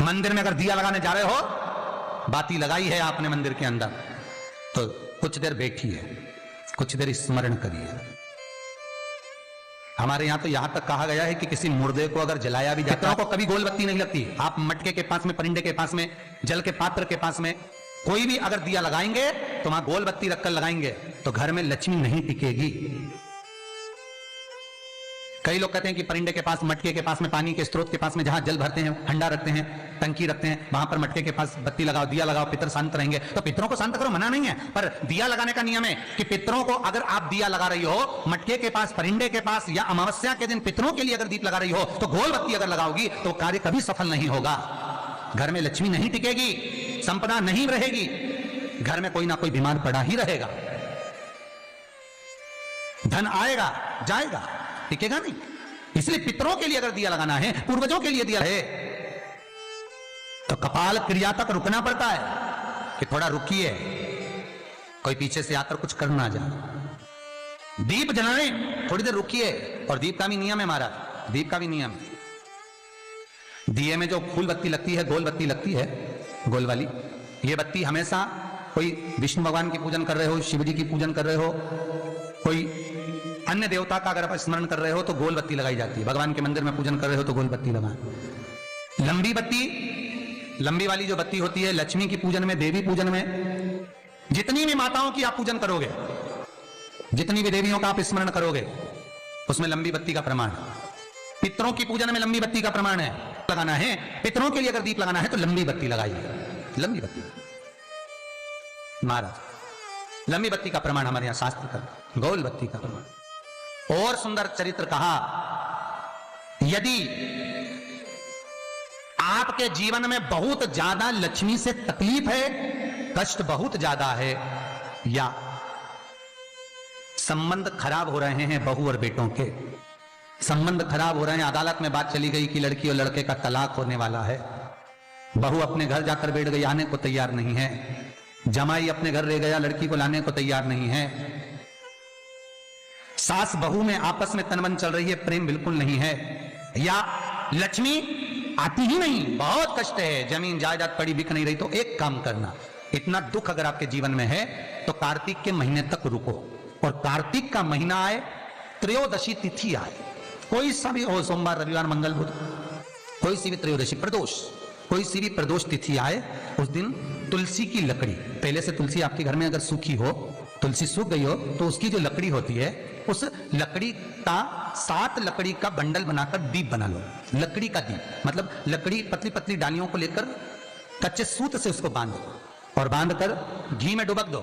मंदिर में अगर दिया लगाने जा रहे हो, बाती लगाई है आपने मंदिर के अंदर, तो कुछ देर बैठिए, कुछ देर स्मरण करिए। हमारे यहां तो यहां तक कहा गया है कि किसी मुर्दे को अगर जलाया भी जाता है तो कभी गोल बत्ती नहीं लगती। आप मटके के पास में, परिंदे के पास में, जल के पात्र के पास में कोई भी अगर दिया लगाएंगे तो वहां गोल बत्ती रखकर लगाएंगे तो घर में लक्ष्मी नहीं टिकेगी। कई लोग कहते हैं कि परिंदे के पास, मटके के पास में, पानी के स्रोत के पास में जहां जल भरते हैं, हंडा रखते हैं, टंकी रखते हैं, वहां पर मटके के पास बत्ती लगाओ, दिया लगाओ, पितर शांत रहेंगे। तो पितरों को शांत करो, मना नहीं है, पर दिया लगाने का नियम है कि पितरों को अगर आप दिया लगा रही हो मटके के पास, परिंदे के पास, या अमावस्या के दिन पितरों के लिए अगर दीप लगा रही हो तो गोल बत्ती अगर लगाओगी तो कार्य कभी सफल नहीं होगा। घर में लक्ष्मी नहीं टिकेगी, संपदा नहीं रहेगी, घर में कोई ना कोई बीमार पड़ा ही रहेगा। धन आएगा जाएगा, टिकेगा नहीं। इसलिए पितरों के लिए अगर दिया लगाना है, पूर्वजों के लिए दिया है, तो कपाल क्रिया तक रुकना पड़ता है कि थोड़ा रुकिए, कोई पीछे से आकर कुछ कर ना जाए। दीप जलाएं, थोड़ी देर रुकिए। और दीप का भी नियम है महाराज, दीप का भी नियम है। दिए में जो फूल बत्ती लगती है, गोल बत्ती लगती है, गोल वाली, ये बत्ती हमेशा कोई विष्णु भगवान की पूजन कर रहे हो, शिव जी की पूजन कर रहे हो, कोई अन्य देवता का अगर आप स्मरण कर रहे हो तो गोल बत्ती लगाई जाती है। भगवान के मंदिर में पूजन कर रहे हो तो गोल बत्ती लगाएं। लंबी बत्ती, लंबी वाली जो बत्ती होती है, लक्ष्मी की पूजन में, देवी पूजन में, जितनी भी माताओं की आप पूजन करोगे, जितनी भी देवियों का आप स्मरण करोगे, उसमें लंबी बत्ती का प्रमाण है। पितरों की पूजन में लंबी बत्ती का प्रमाण है। लगाना है पितरों के लिए अगर दीप लगाना है तो लंबी बत्ती लगाइए, लंबी बत्ती। महाराज लंबी बत्ती का प्रमाण हमारे यहां शास्त्र का, गोल बत्ती का प्रमाण। और सुंदर चरित्र कहा, यदि आपके जीवन में बहुत ज्यादा लक्ष्मी से तकलीफ है, कष्ट बहुत ज्यादा है, या संबंध खराब हो रहे हैं बहू और बेटों के, संबंध खराब हो रहे हैं, अदालत में बात चली गई कि लड़की और लड़के का तलाक होने वाला है, बहू अपने घर जाकर बैठ गई, आने को तैयार नहीं है, जमाई अपने घर रह गया, लड़की को लाने को तैयार नहीं है, सास बहू में आपस में तनमन चल रही है, प्रेम बिल्कुल नहीं है, या लक्ष्मी आती ही नहीं, बहुत कष्ट है, जमीन जायदाद पड़ी बिक नहीं रही, तो एक काम करना, इतना दुख अगर आपके जीवन में है तो कार्तिक के महीने तक रुको, और कार्तिक का महीना आए, त्रयोदशी तिथि आए, कोई सा भी हो, सोमवार, रविवार, मंगल, बुध, कोई सी भी त्रयोदशी, प्रदोष, कोई सी भी प्रदोष तिथि आए, उस दिन तुलसी की लकड़ी, पहले से तुलसी आपके घर में अगर सूखी हो, तुलसी सूख गई हो तो उसकी जो लकड़ी होती है, उस लकड़ी का 7 लकड़ी का बंडल बनाकर दीप बना लो। लकड़ी का दीप मतलब लकड़ी, पतली पतली डालियों को लेकर कच्चे सूत से उसको बांध दो और बांधकर घी में डुबक दो।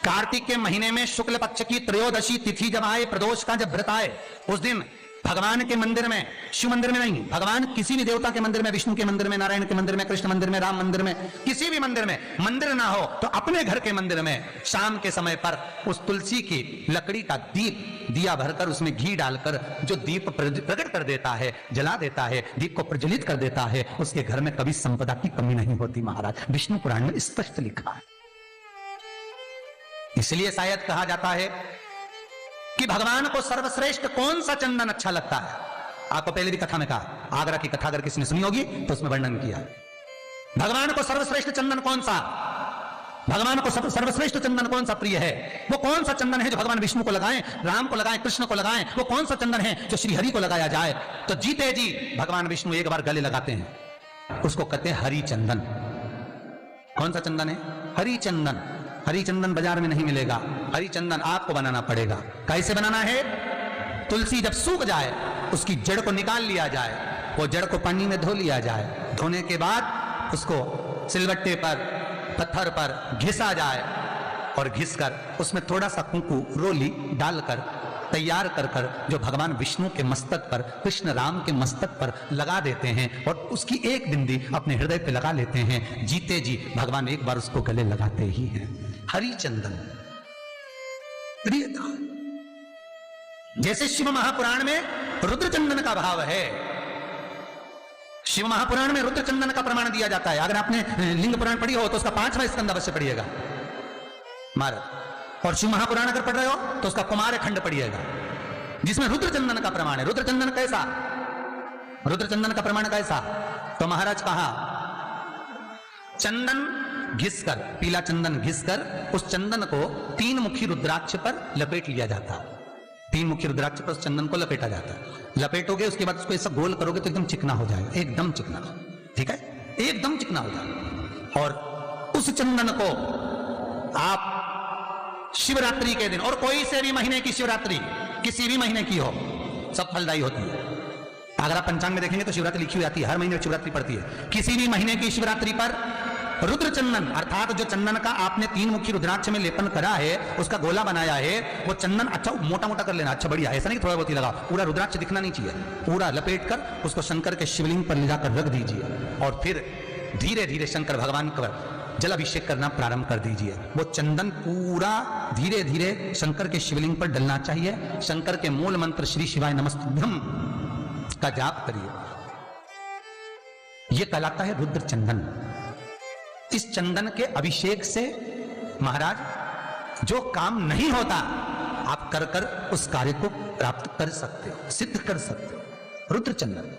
कार्तिक के महीने में शुक्ल पक्ष की त्रयोदशी तिथि जब आए, प्रदोष का जब व्रत आए, उस दिन भगवान के मंदिर में, शिव मंदिर में नहीं, भगवान किसी भी देवता के मंदिर में, विष्णु के मंदिर में, नारायण के मंदिर में, कृष्ण मंदिर में, राम मंदिर में, किसी भी मंदिर में, मंदिर ना हो तो अपने घर के मंदिर में शाम के समय पर उस तुलसी की लकड़ी का दीप, दिया भरकर उसमें घी डालकर जो दीप प्रकट कर देता है, जला देता है, दीप को प्रज्वलित कर देता है, उसके घर में कभी संपदा की कमी नहीं होती। महाराज विष्णु पुराण में स्पष्ट लिखा है। इसलिए शायद कहा जाता है कि भगवान को सर्वश्रेष्ठ कौन सा चंदन अच्छा लगता है। आपको पहले भी कथा में कहा, आगरा की कथा अगर किसी ने सुनी होगी तो उसमें वर्णन किया, भगवान को सर्वश्रेष्ठ चंदन कौन सा, भगवान को सर्वश्रेष्ठ चंदन कौन सा प्रिय है, वो कौन सा चंदन है जो भगवान विष्णु को लगाएं, राम को लगाएं, कृष्ण को लगाएं, वो कौन सा चंदन है जो श्री हरि को लगाया जाए। तो जीते जी भगवान विष्णु एक बार गले लगाते हैं, उसको कहते हैं हरि चंदन। कौन सा चंदन है? हरि चंदन। हरि चंदन बाजार में नहीं मिलेगा, हरि चंदन आपको बनाना पड़ेगा। कैसे बनाना है? तुलसी जब सूख जाए उसकी जड़ को निकाल लिया जाए, वो जड़ को पानी में धो लिया जाए, धोने के बाद उसको सिलबट्टे पर, पत्थर पर घिसा जाए और घिसकर उसमें थोड़ा सा कुंकू, रोली डालकर तैयार कर कर जो भगवान विष्णु के मस्तक पर, कृष्ण राम के मस्तक पर लगा देते हैं और उसकी एक बिंदी अपने हृदय पे लगा लेते हैं। जीते जी भगवान एक बार उसको गले लगाते ही हैं। हरि चंदन प्रियता। जैसे शिव महापुराण में रुद्र चंदन का भाव है, शिव महापुराण में रुद्र चंदन का प्रमाण दिया जाता है। अगर आपने लिंग पुराण पढ़ी हो तो उसका 5वां स्कंद अवश्य पढ़िएगा महाराज, और शिव महापुराण अगर पढ़ रहे हो तो उसका कुमार खंड पढ़िएगा जिसमें रुद्र चंदन का प्रमाण है। रुद्र चंदन कैसा? रुद्र चंदन का प्रमाण कैसा? तो महाराज कहा चंदन घिसकर, पीला चंदन घिसकर उस चंदन को 3 मुखी रुद्राक्ष पर लपेट लिया जाता। 3 मुखी रुद्राक्ष पर उस चंदन को लपेटा जाता। लपेटोगे उसके बाद उसको ऐसा गोल करोगे तो एकदम चिकना हो जाएगा, एकदम चिकना, ठीक है, एकदम चिकना हो जाएगा। और उस चंदन को आप शिवरात्रि के दिन, और कोई से भी महीने की शिवरात्रि, किसी भी महीने की हो, सब फलदायी होती है। अगर आप पंचांग में देखेंगे तो शिवरात्रि लिखी हुई आती है, हर महीने शिवरात्रि पड़ती है। किसी भी महीने की शिवरात्रि पर रुद्र चंदन, अर्थात जो चंदन का आपने 3 मुखी रुद्राक्ष में लेपन करा है, उसका गोला बनाया है, वो चंदन अच्छा मोटा मोटा कर लेना, अच्छा बढ़िया, ऐसा नहीं थोड़ा बहुत ही लगा, पूरा रुद्राक्ष दिखना नहीं चाहिए, पूरा लपेट कर उसको शंकर के शिवलिंग पर ले जाकर रख दीजिए और फिर धीरे धीरे शंकर भगवान का जल अभिषेक करना प्रारंभ कर दीजिए। वो चंदन पूरा धीरे धीरे शंकर के शिवलिंग पर डलना चाहिए। शंकर के मूल मंत्र श्री शिवाय नमस्तुभ्यं का जाप करिए। यह कहलाता है रुद्र चंदन। इस चंदन के अभिषेक से महाराज जो काम नहीं होता आप कर कर उस कार्य को प्राप्त कर सकते हो, सिद्ध कर सकते हो। रुद्र चंदन,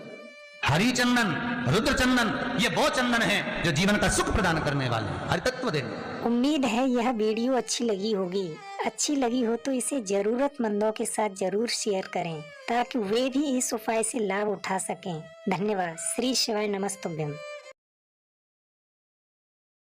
हरि चंदन, रुद्र चंदन, ये वो चंदन है जो जीवन का सुख प्रदान करने वाले हैं, हरितत्व देने। उम्मीद है यह वीडियो अच्छी लगी होगी। अच्छी लगी हो तो इसे जरूरतमंदों के साथ जरूर शेयर करें ताकि वे भी इस उपाय से लाभ उठा सकें। धन्यवाद। श्री शिवाय नमस्तुभ्यं।